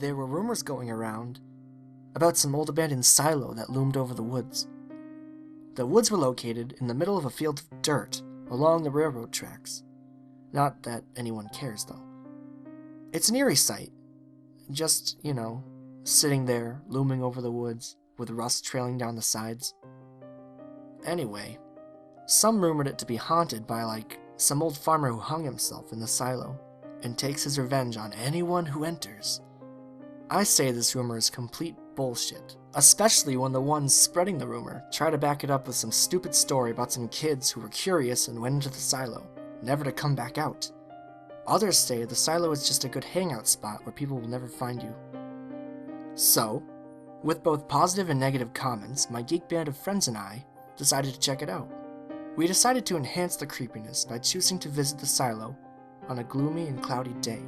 there were rumors going around about some old abandoned silo that loomed over the woods. The woods were located in the middle of a field of dirt along the railroad tracks. Not that anyone cares, though. It's an eerie sight. Just, sitting there, looming over the woods, with rust trailing down the sides. Anyway, some rumored it to be haunted by, some old farmer who hung himself in the silo and takes his revenge on anyone who enters. I say this rumor is complete bullshit, especially when the ones spreading the rumor try to back it up with some stupid story about some kids who were curious and went into the silo, never to come back out. Others say the silo is just a good hangout spot where people will never find you. So, with both positive and negative comments, my geek band of friends and I decided to check it out. We decided to enhance the creepiness by choosing to visit the silo on a gloomy and cloudy day.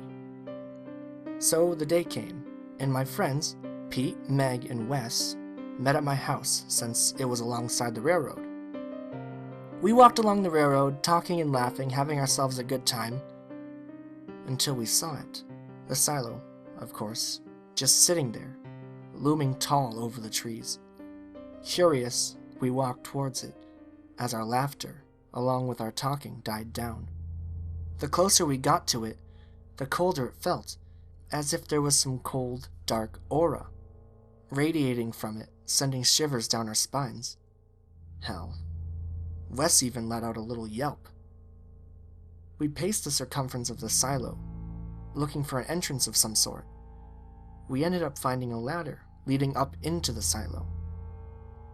So the day came, and my friends, Pete, Meg, and Wes, met at my house since it was alongside the railroad. We walked along the railroad, talking and laughing, having ourselves a good time, until we saw it. The silo, of course, just sitting there, looming tall over the trees. Curious, we walked towards it, as our laughter, along with our talking, died down. The closer we got to it, the colder it felt, as if there was some cold, dark aura radiating from it, sending shivers down our spines. Hell, Wes even let out a little yelp. We paced the circumference of the silo, looking for an entrance of some sort. We ended up finding a ladder leading up into the silo.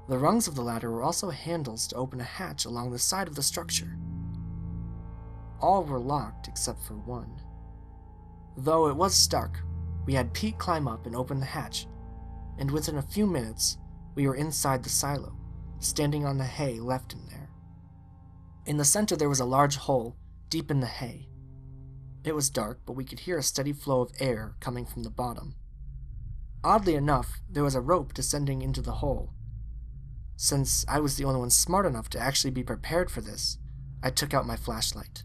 The rungs of the ladder were also handles to open a hatch along the side of the structure. All were locked except for one. Though it was stuck, we had Pete climb up and open the hatch, and within a few minutes, we were inside the silo, standing on the hay left in there. In the center there was a large hole, deep in the hay. It was dark, but we could hear a steady flow of air coming from the bottom. Oddly enough, there was a rope descending into the hole. Since I was the only one smart enough to actually be prepared for this, I took out my flashlight.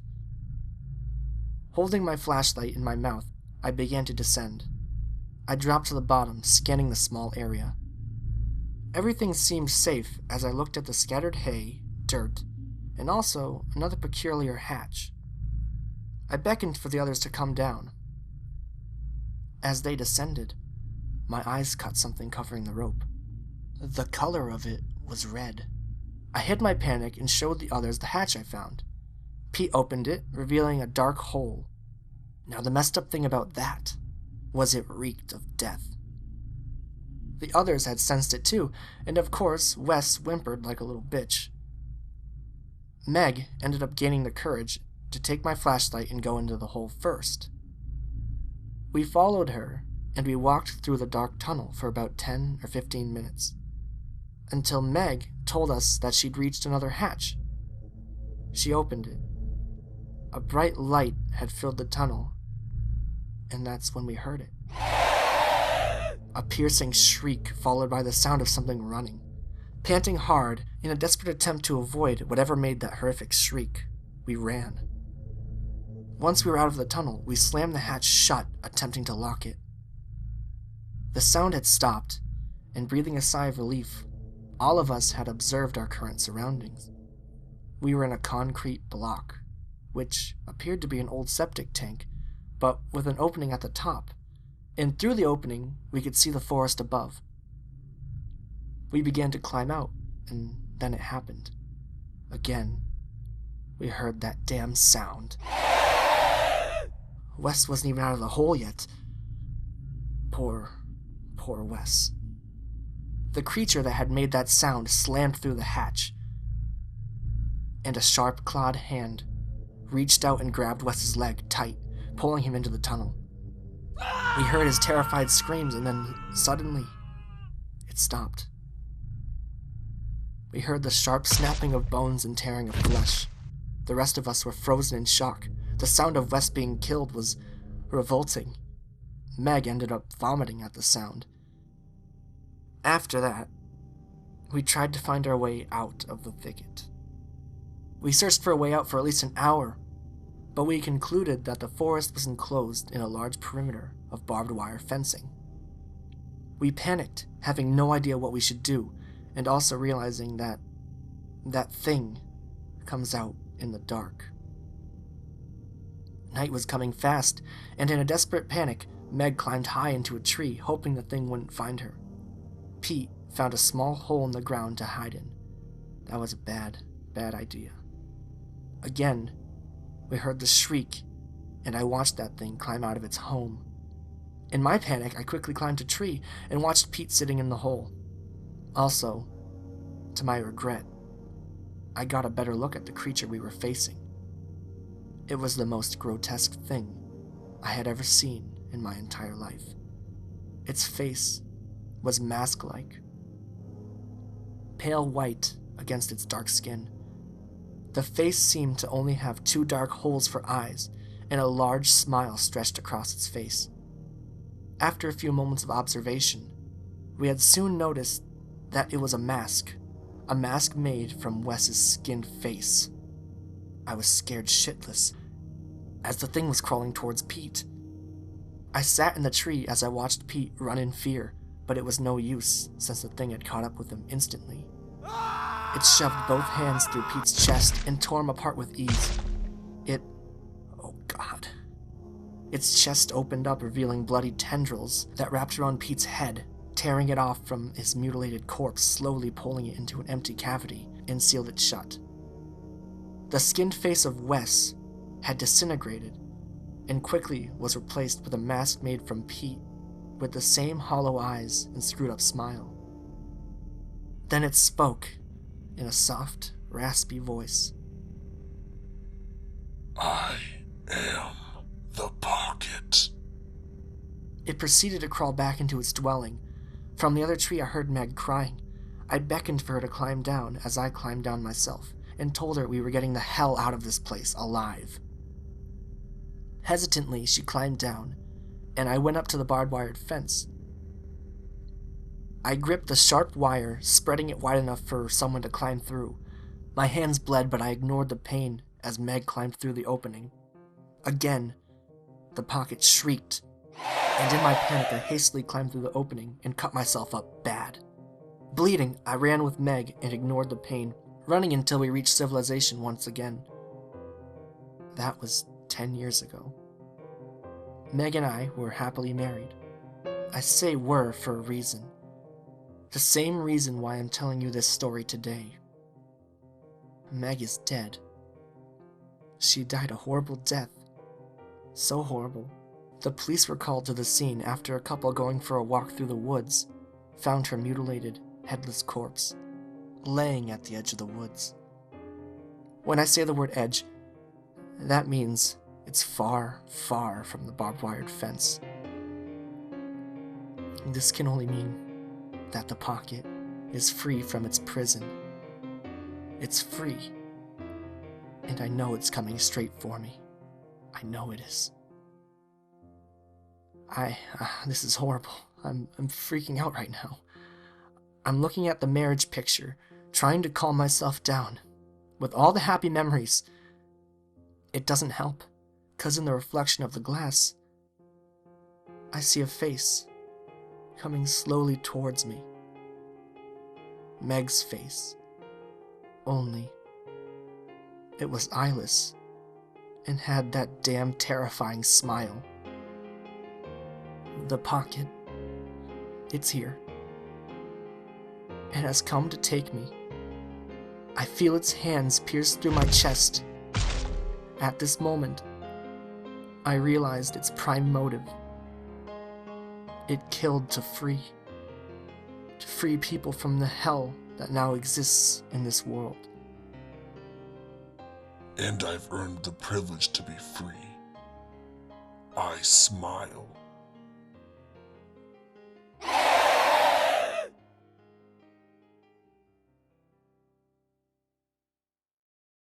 Holding my flashlight in my mouth, I began to descend. I dropped to the bottom, scanning the small area. Everything seemed safe as I looked at the scattered hay, dirt, and also another peculiar hatch. I beckoned for the others to come down. As they descended, my eyes caught something covering the rope. The color of it was red. I hid my panic and showed the others the hatch I found. Pete opened it, revealing a dark hole. Now the messed up thing about that was it reeked of death. The others had sensed it too, and of course Wes whimpered like a little bitch. Meg ended up gaining the courage to take my flashlight and go into the hole first. We followed her, and we walked through the dark tunnel for about 10 or 15 minutes, until Meg told us that she'd reached another hatch. She opened it. A bright light had filled the tunnel, and that's when we heard it. A piercing shriek followed by the sound of something running. Panting hard, in a desperate attempt to avoid whatever made that horrific shriek, we ran. Once we were out of the tunnel, we slammed the hatch shut, attempting to lock it. The sound had stopped, and breathing a sigh of relief, all of us had observed our current surroundings. We were in a concrete block, which appeared to be an old septic tank, but with an opening at the top, and through the opening we could see the forest above. We began to climb out, and then it happened. Again, we heard that damn sound. Wes wasn't even out of the hole yet. Poor Wes. The creature that had made that sound slammed through the hatch, and a sharp clawed hand reached out and grabbed Wes's leg tight, pulling him into the tunnel. We heard his terrified screams, and then suddenly, it stopped. We heard the sharp snapping of bones and tearing of flesh. The rest of us were frozen in shock. The sound of Wes being killed was revolting. Meg ended up vomiting at the sound. After that, we tried to find our way out of the thicket. We searched for a way out for at least an hour, but we concluded that the forest was enclosed in a large perimeter of barbed wire fencing, We panicked, having no idea what we should do, and also realizing that that thing comes out in the dark. Night was coming fast, and in a desperate panic, Meg climbed high into a tree, hoping the thing wouldn't find her. Pete found a small hole in the ground to hide in. That was a bad idea. Again, we heard the shriek, and I watched that thing climb out of its home. In my panic, I quickly climbed a tree and watched Pete sitting in the hole. Also, to my regret, I got a better look at the creature we were facing. It was the most grotesque thing I had ever seen in my entire life. Its face was mask-like, pale white against its dark skin. The face seemed to only have 2 dark holes for eyes, and a large smile stretched across its face. After a few moments of observation, we had soon noticed that it was a mask made from Wes's skinned face. I was scared shitless as the thing was crawling towards Pete. I sat in the tree as I watched Pete run in fear, but it was no use since the thing had caught up with him instantly. It shoved both hands through Pete's chest and tore him apart with ease. Oh God. Its chest opened up, revealing bloody tendrils that wrapped around Pete's head, tearing it off from his mutilated corpse, slowly pulling it into an empty cavity and sealed it shut. The skinned face of Wes had disintegrated and quickly was replaced with a mask made from Pete with the same hollow eyes and screwed up smile. Then it spoke in a soft, raspy voice. I am the pocket. It proceeded to crawl back into its dwelling. From the other tree I heard Meg crying. I beckoned for her to climb down as I climbed down myself, and told her we were getting the hell out of this place alive. Hesitantly, she climbed down, and I went up to the barbed-wired fence. I gripped the sharp wire, spreading it wide enough for someone to climb through. My hands bled, but I ignored the pain as Meg climbed through the opening. Again, the pocket shrieked, and in my panic I hastily climbed through the opening and cut myself up bad. Bleeding, I ran with Meg and ignored the pain, running until we reached civilization once again. That was 10 years ago. Meg and I were happily married. I say were for a reason. The same reason why I'm telling you this story today. Meg is dead. She died a horrible death. So horrible. The police were called to the scene after a couple going for a walk through the woods found her mutilated, headless corpse, laying at the edge of the woods. When I say the word edge, that means it's far, far from the barbed-wired fence. This can only mean that the pocket is free from its prison. It's free, and I know it's coming straight for me. I know it is. This is horrible. I'm freaking out right now. I'm looking at the marriage picture, trying to calm myself down. With all the happy memories, it doesn't help, 'cause in the reflection of the glass, I see a face coming slowly towards me. Meg's face. Only it was eyeless and had that damn terrifying smile. The pocket, it's here. It has come to take me. I feel its hands pierce through my chest. At this moment, I realized its prime motive. It killed to free people from the hell that now exists in this world. And I've earned the privilege to be free. I smile.